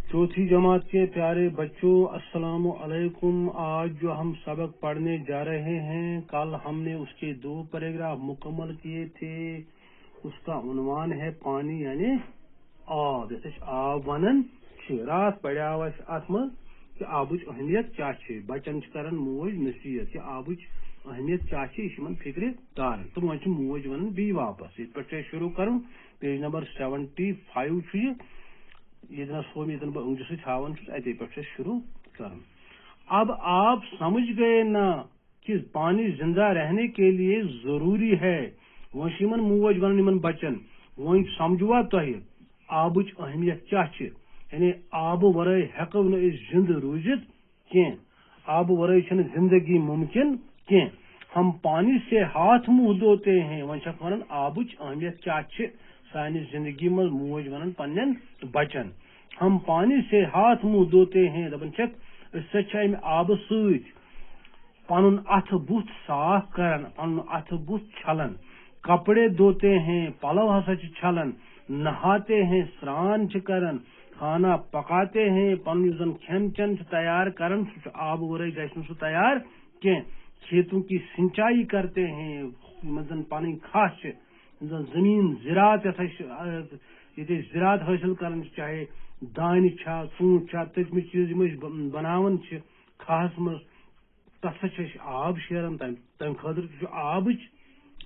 चौथी जमात के प्यारे बच्चों, अस्सलाम वालेकुम। आज जो हम सबक पढ़ने जा रहे हैं, कल हमने उसके 2 पैराग्राफ मुकम्मल किए थे। उसका उन्वान है पानी यानी आब। आब वन रात पढ़ाव अत मज कि आबुच अहमियत क्या है। बचन करन मोज नसीहत कि आबुच अहमियत क्या है, यह फिक्र तारन। तो वो मोज वन बी वापस ये शुरू कर। पेज नंबर 75 ये सोम ये बस हावन अते पे शुरू कर। अब आप समझ गए ना कि पानी जिंदा रहने के लिए जरूरी है। वन मोज वन बचन वो समझवा तुह आबुच अहमियत क्या, यानी आब वरय हेको न जिंद रूजित कह। आब वरय जिंदगी मुमकिन कह। हम पानी से हाथ मुंह धोते हैं। वन आबुच अहमियत क्या सानी जिंदगी मज मोज वन पन्न बचन। हम पानी से हाथ मुंह धोते हैं दपन आब सत पन अथ बुथ साफ करन, पन अथ बुथ छलन, कपड़े धोते हैं, पलव हसा छलन, नहाते हैं, स्नान करन, खाना पकाते हैं, पन खेन चन तैयार करन आब वरय गु तैयार कह। खेतों की सिंचाई करते हैं, मजन पन खास जमीन ज़रात ये ज़रात हासिल कर, चाहे दान ूंट तथम चीज बनावन खास मज तथा आब शेरन तम खतर आब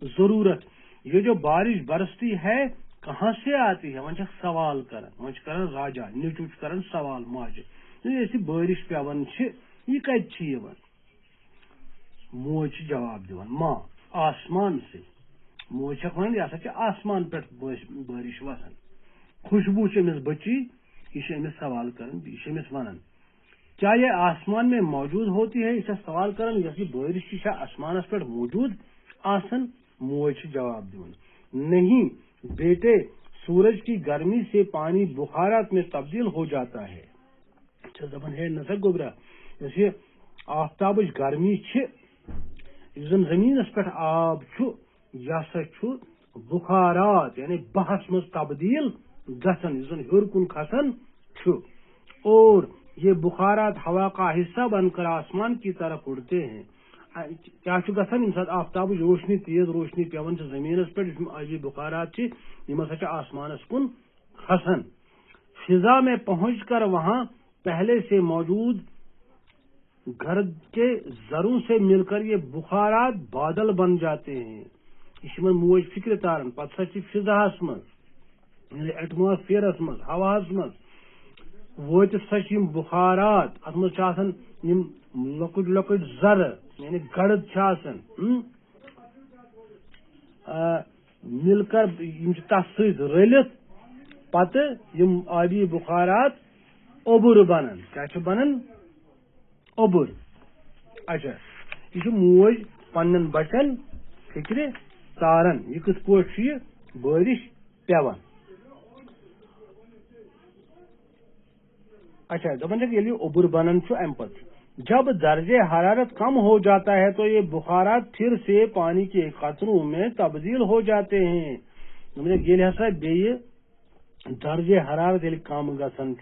जरूरत। ये जो बारिश बरसती है कहाँ से आती है, वन सवाल कर राजा नीचू कर सवाल माजे बारिश पेवन यह कत मोज जवाब दिवान माँ आसमान से। मोज वन यह आसमान पे बारिश वसान। खुशबू अमिस बची, यह अमिस सवाल कर वन क्या यह आसमान में मौजूद होती है, इसे सवाल कर बारिश आसमान पे मौजूद आसन। मोज जवाब दिवान नहीं बेटे, सूरज की गर्मी से पानी बुखारात में तब्दील हो जाता है। दपन है नसा गोबरा जैसे आफ्ताब गर्मी जन जमीन पे आब यह बुखारात यानी बहस मज तब्दील गसन हर कुन खसन। और ये बुखारात हवा का हिस्सा बनकर आसमान की तरफ उड़ते हैं। क्या गसन आफ्ताब रोशनी तेज रोशनी पेवन जमीन पे बुखारात आसमान कुन खसन। फिजा में पहुंचकर वहां पहले से मौजूद घर के जरों से मिलकर ये बुखारात बादल बन जाते हैं। इसमें मोज फिक्र तारन पता फिजाहस मज एटमॉस्फेयरस मज हवास मज वोत बुखारात अत मज लकुट लकुट जर यानी गड़द मिलकर तथ रलित पत आबी बुखारात ओबुर बनन। क्या बनन ओबुर। अच्छा यह मोज पन्न बचन फिक्र तारन यह कथ पे बारिश पेवन। अच्छा दपन ओबुर बनन अम पत जब दर्जे हरारत कम हो जाता है तो ये बुखारात फिर से पानी के कतरों में तब्दील हो जाते हैं। हसा बे दर्जे हरारत ये कम गसन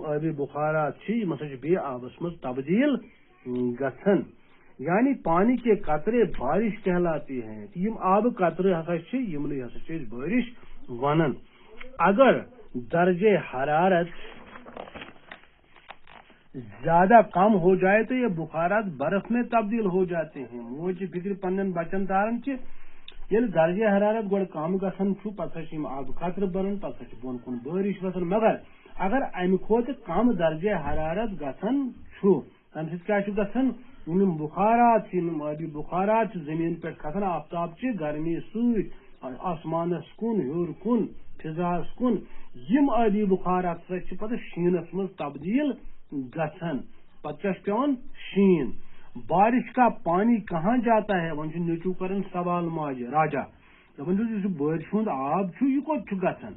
आबी बुखारात बे आबस मज तब्दील गसन, यानी पानी के कतरे बारिश कहलाती हैं। यम आब कतरे हसा बारिश वनन। अगर दर्जे हरारत ज्यादा कम हो जाए तो ये बुखारात बर्फ में तब्दील हो जाते हैं। मोज फिक्र पन्न बचन तारन ये दर्जे हरारत गो कम गसन पता आब कतर बनन पता बोन कुन बारिश वसन। मगर अगर अमि खोत कम दर्जे हरारत गसन तम क्या गसन बुखारात आबी बुखारात जमीन पे खसन आफ्ताब गर्मी सत आसमान कुन हर कुन फिजास कुन यम आबी बुखारात पता शीनस मज तब्दील गसन। पता पेवन शीन। बारिश का पानी कहाँ जाता है, वन नीचू कर सवाल माज राजा दपन बारिश हुंद आब यह कोत गसन।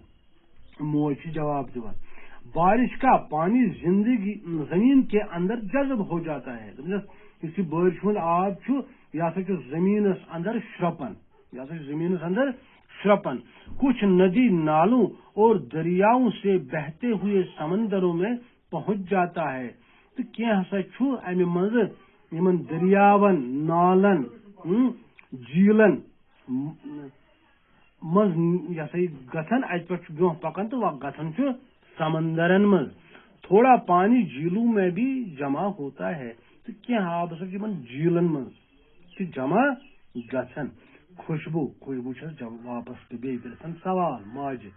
मोज जवाब दिवान बारिश का पानी जिंदगी जमीन के अंदर जज्ब हो जाता है। इस बारिश हुंद आब यह जमीन अंदर श्रपन, यह जमीन अंदर شرپن کچھ ندی نالوں اور دریاؤں سے بہتے ہوئے سمندروں میں پہنچ جاتا ہے تو کیا ہسا چھو امہ مز یمن دریاون نالن جیلن مز یہ سا گھن ات پہ برو پکان تو گھن سمندرن مز تھوڑا پانی جھیلوں میں بھی جمع ہوتا ہے تو کیا آب ہسا جھیلن مز جمع گھن خوشبو واپس گھن سوال ماجہ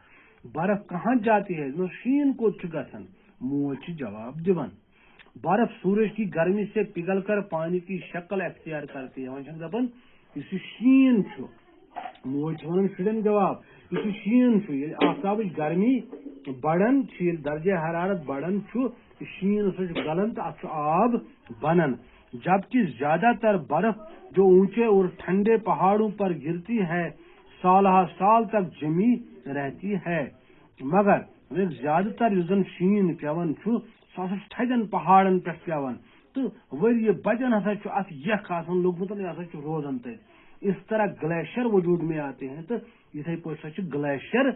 برف کہاں جاتی ہے شین کوت گھن موج جواب دیوان برف سورج کی گرمی سے پگھل کر پانی کی شکل اختیار کرتی ہے وہاں دپان اس شین موج ون شرین جواب اس شین آفتاب گرمی بڑھن درجہ حرارت بڑھن شین گلن تو ات آب بنان جبکہ زیادہ تر برف جو اونچے اور ٹھنڈے پہاڑوں پر گرتی ہے سالہ سال تک جمی رہتی ہے مگر زیادہ تر زن شین پیوان سا تھدین پہاڑن پہ پیوان تو وری بجن ہسا ات یخ آسان لوگمت یہ ہسا روزان تک اس طرح گلیشر وجود میں آتے ہیں تو اتھے پہ سا گلیشر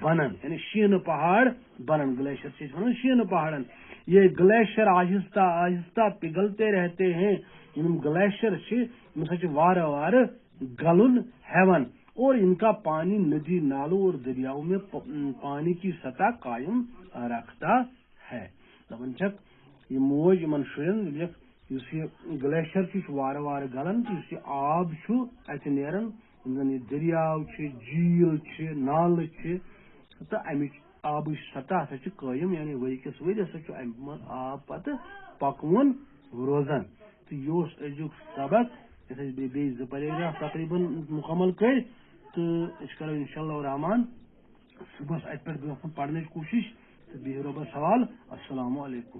بنان یعنی شین پہاڑ بنان گلیشر سے شین پہاڑن یہ گلیشر آہستہ آہستہ پگھلتے رہتے ہیں گلیشر سے وار وار گلن ہیون اور ان کا پانی ندی نالوں اور دریاؤں میں پانی کی سطح قائم رکھتا ہے دپان چھک یہ موج ان شرین اس یہ گلیشر وار وار گلان تو اس یہ آب ات نیران یہ دریاو جھیل نالہ تو امچ آبچ سطح ہسا قائم یعنی ؤری کس ؤری ہسا ام آب پتہ پکون روزان تو یہ ازیک سبق بیٚیہِ زٕ پیراگراف تقریباً مکمل کر تو کرو انشاءاللہ الرحمن صبح ات پہ برو پڑھنے کوشش تو بہو رۄبس حوالہ السلام علیکم.